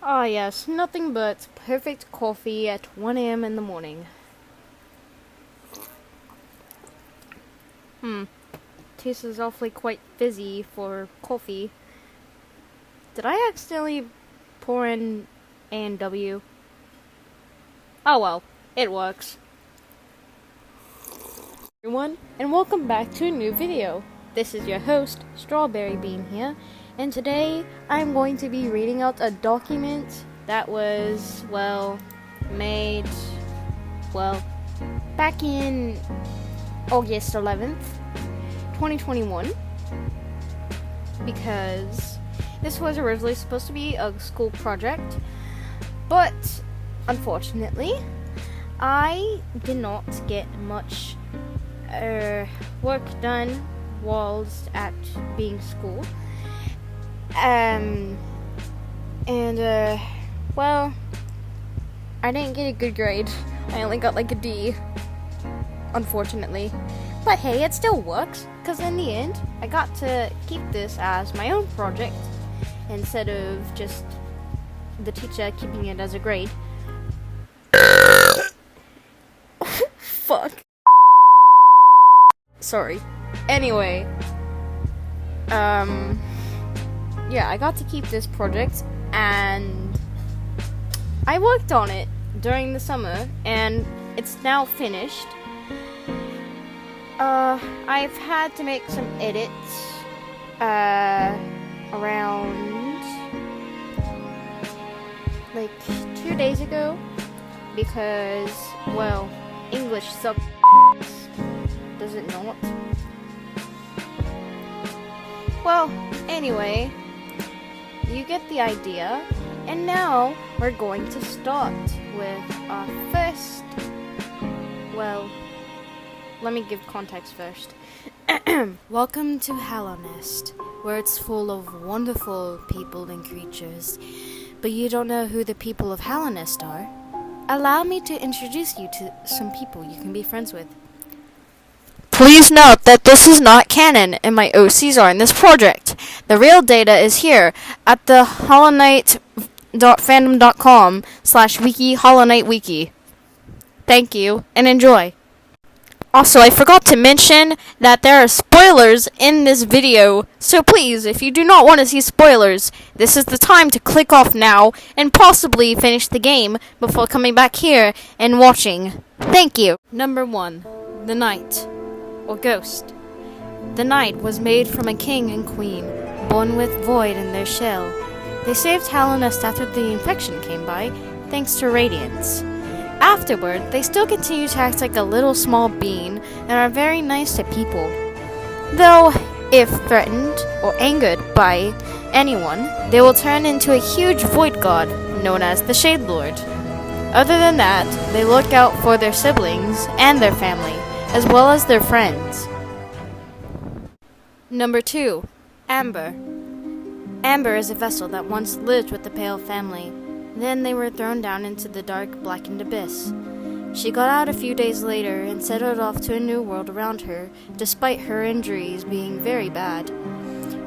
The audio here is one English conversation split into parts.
Ah, yes, nothing but perfect coffee at 1 a.m. in the morning. Tastes awfully quite fizzy for coffee. Did I accidentally pour in A&W? Oh well, it works. Everyone, and welcome back to a new video. This is your host, StrawberryBean here, and today I'm going to be reading out a document that was, made, back in August 11th, 2021, because this was originally supposed to be a school project, but unfortunately, I did not get much work done whilst at being school. I didn't get a good grade. I only got like a D, unfortunately. But hey, it still works, because in the end, I got to keep this as my own project, instead of just the teacher keeping it as a grade. Fuck. Sorry. Anyway, I got to keep this project, and I worked on it during the summer, and it's now finished. I've had to make some edits, around, like, 2 days ago, because, English sucks. Does it not? Anyway, you get the idea, and now we're going to start with our first, let me give context first. Welcome to Hallownests, where it's full of wonderful people and creatures, but you don't know who the people of Hallownests are? Allow me to introduce you to some people you can be friends with. Please note that this is not canon, and my OCs are in this project. The real data is here at the hallownight.fandom.com/wiki HallowNightWiki. Thank you, and enjoy. Also, I forgot to mention that there are spoilers in this video, so please, if you do not want to see spoilers, this is the time to click off now and possibly finish the game before coming back here and watching. Thank you. Number 1. The Knight, or Ghost. The Knight was made from a king and queen, born with void in their shell. They saved Hallownest after the infection came by, thanks to radiance. Afterward, they still continue to act like a little small being and are very nice to people. Though, if threatened or angered by anyone, they will turn into a huge void god known as the Shade Lord. Other than that, they look out for their siblings and their family, as well as their friends. Number 2. Amber. Amber is a vessel that once lived with the Pale family. Then they were thrown down into the dark, blackened abyss. She got out a few days later and settled off to a new world around her, despite her injuries being very bad.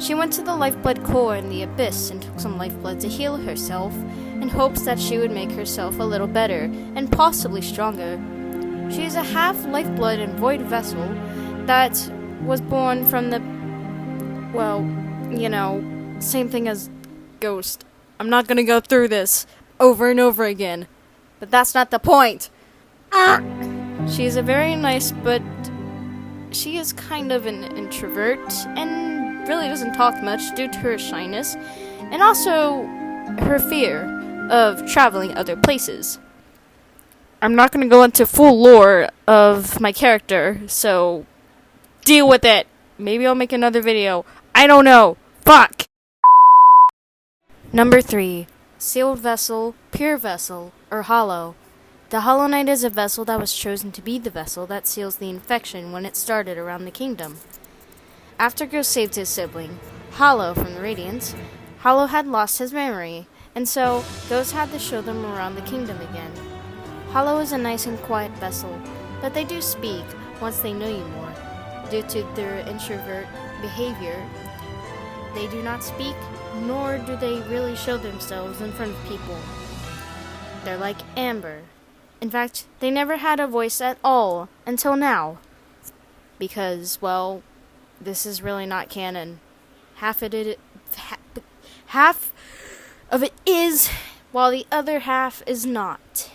She went to the lifeblood core in the abyss and took some lifeblood to heal herself, in hopes that she would make herself a little better and possibly stronger. She is a half lifeblood and void vessel that was born from the, same thing as Ghost. I'm not gonna go through this over and over again, but that's not the point. She is a very nice, but she is kind of an introvert and really doesn't talk much due to her shyness and also her fear of traveling other places. I'm not gonna go into full lore of my character, so deal with it. Maybe I'll make another video. I don't know. Fuck! Number 3. Sealed Vessel, Pure Vessel, or Hollow. The Hollow Knight is a vessel that was chosen to be the vessel that seals the infection when it started around the kingdom. After Ghost saved his sibling, Hollow, from the Radiance, Hollow had lost his memory, and so Ghost had to show them around the kingdom again. Hollow is a nice and quiet vessel, but they do speak once they know you more. Due to their introvert behavior, they do not speak nor do they really show themselves in front of people. They're like Amber. In fact, they never had a voice at all until now. Because, well, this is really not canon. Half of it is, while the other half is not.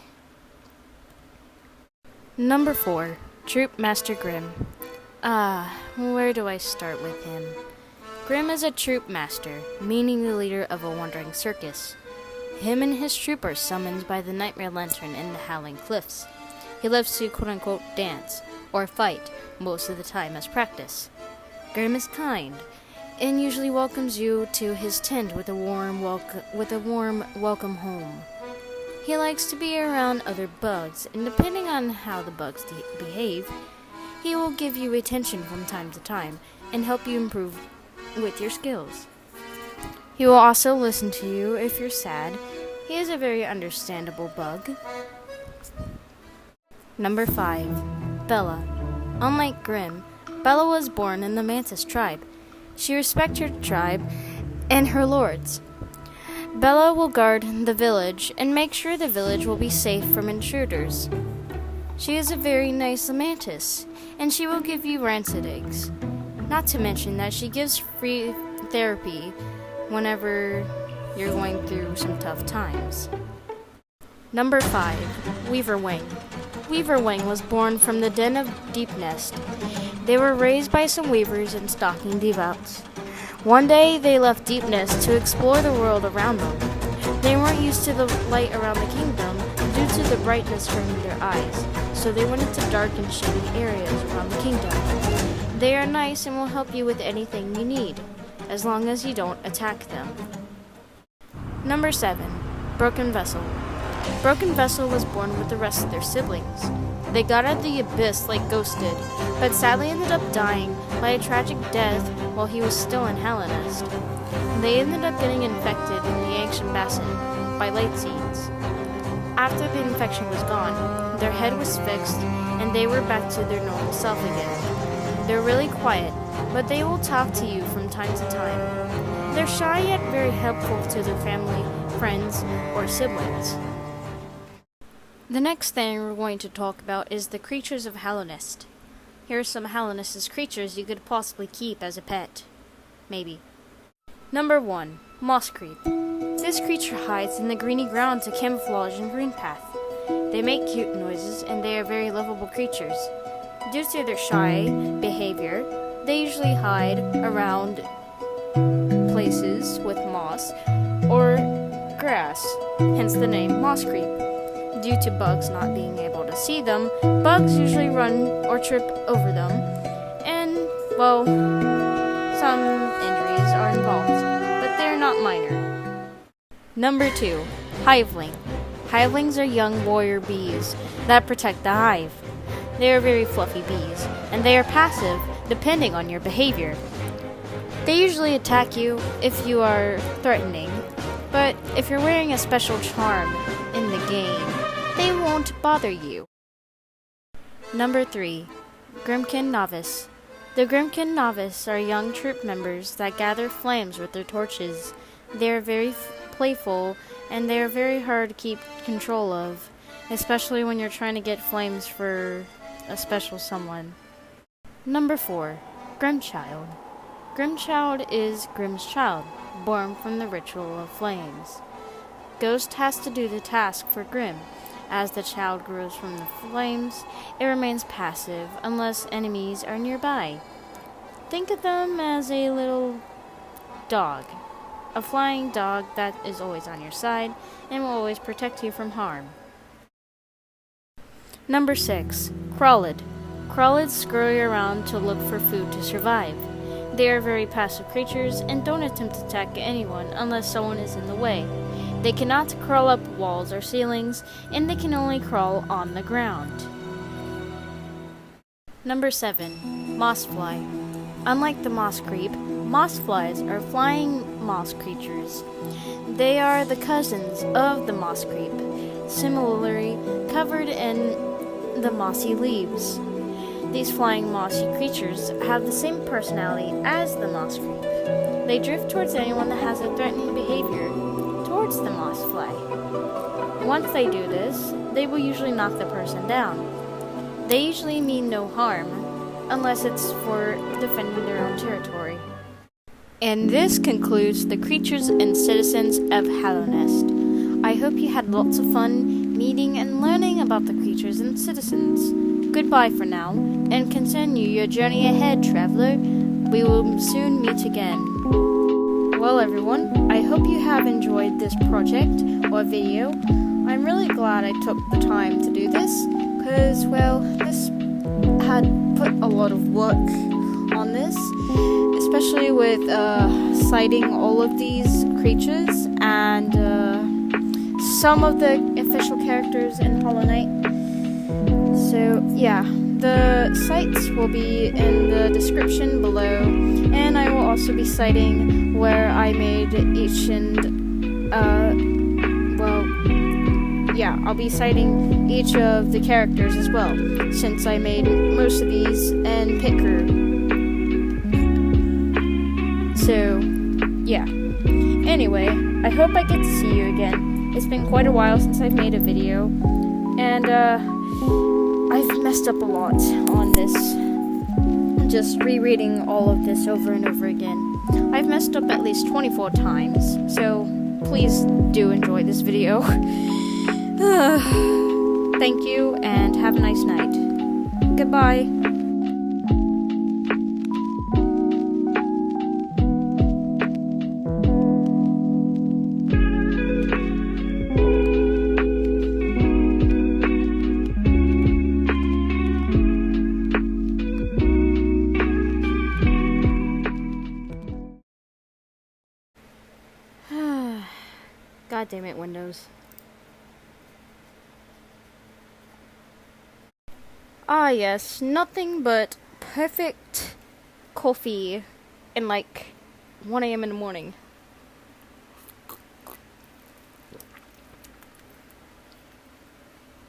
Number 4, Troop Master Grimm. Where do I start with him? Grimm is a troop master, meaning the leader of a wandering circus. Him and his troop are summoned by the Nightmare Lantern in the Howling Cliffs. He loves to quote-unquote dance, or fight, most of the time as practice. Grimm is kind, and usually welcomes you to his tent with a warm welcome home. He likes to be around other bugs, and depending on how the bugs behave, he will give you attention from time to time and help you improve with your skills. He will also listen to you if you're sad. He is a very understandable bug. Number 5, Bella. Unlike Grimm, Bella was born in the Mantis tribe. She respects her tribe and her lords. Bella will guard the village and make sure the village will be safe from intruders. She is a very nice mantis, and she will give you rancid eggs. Not to mention that she gives free therapy whenever you're going through some tough times. Number 5, Weaver Wing. Weaver Wing was born from the den of Deep Nest. They were raised by some weavers and stocking devots. One day, they left Deep Nest to explore the world around them. They weren't used to the light around the kingdom due to the brightness hurting their eyes, so they went into dark and shady areas around the kingdom. They are nice and will help you with anything you need, as long as you don't attack them. Number 7, Broken Vessel. Broken Vessel was born with the rest of their siblings. They got out of the abyss like Ghost did, but sadly ended up dying by a tragic death while he was still in Hallownests. They ended up getting infected in the ancient basin by light seeds. After the infection was gone, their head was fixed and they were back to their normal self again. They're really quiet, but they will talk to you from time to time. They're shy yet very helpful to their family, friends, or siblings. The next thing we're going to talk about is the creatures of Hallownest. Here are some Hallownest's creatures you could possibly keep as a pet. Maybe. Number 1, Moss Creep. This creature hides in the greeny ground to camouflage in green path. They make cute noises and they are very lovable creatures. Due to their shy behavior, they usually hide around places with moss or grass, hence the name Moss Creep. Due to bugs not being able to see them, bugs usually run or trip over them, and, well, some injuries are involved, but they're not minor. Number 2, Hiveling. Hivelings are young warrior bees that protect the hive. They are very fluffy bees, and they are passive depending on your behavior. They usually attack you if you are threatening, but if you're wearing a special charm in the game, they won't bother you. Number 3, Grimmkin Novice. The Grimmkin Novice are young troop members that gather flames with their torches. They are very playful and they are very hard to keep control of, especially when you're trying to get flames for a special someone. Number 4, Grimchild. Grimchild is Grimm's child, born from the ritual of flames. Ghost has to do the task for Grimm. As the child grows from the flames, it remains passive unless enemies are nearby. Think of them as a little dog, a flying dog that is always on your side and will always protect you from harm. Number 6, Crawlid. Crawlids scurry around to look for food to survive. They are very passive creatures and don't attempt to attack anyone unless someone is in the way. They cannot crawl up walls or ceilings, and they can only crawl on the ground. Number 7, Mossfly. Unlike the moss creep, mossflies are flying moss creatures. They are the cousins of the moss creep, similarly covered in the mossy leaves. These flying mossy creatures have the same personality as the moss creep. They drift towards anyone that has a threatening behavior towards the moss fly. Once they do this, they will usually knock the person down. They usually mean no harm, unless it's for defending their own territory. And this concludes the creatures and citizens of Hallownest. I hope you had lots of fun meeting and learning about the creatures and citizens. Goodbye for now, and continue your journey ahead, traveler. We will soon meet again. Well, everyone, I hope you have enjoyed this project or video. I'm really glad I took the time to do this, because, well, this had put a lot of work on this, especially with citing all of these creatures and some of the official characters in Hollow Knight. So, yeah, the sites will be in the description below, and I will also be citing where I made each and, I'll be citing each of the characters as well, since I made most of these in Picker. So, yeah. Anyway, I hope I get to see you again. It's been quite a while since I've made a video, and I've messed up a lot on this. Just rereading all of this over and over again. I've messed up at least 24 times, so please do enjoy this video. Thank you, and have a nice night. Goodbye. God damn it, Windows. Ah yes, nothing but perfect coffee in like 1 a.m. in the morning.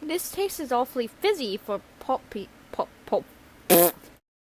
This tastes awfully fizzy for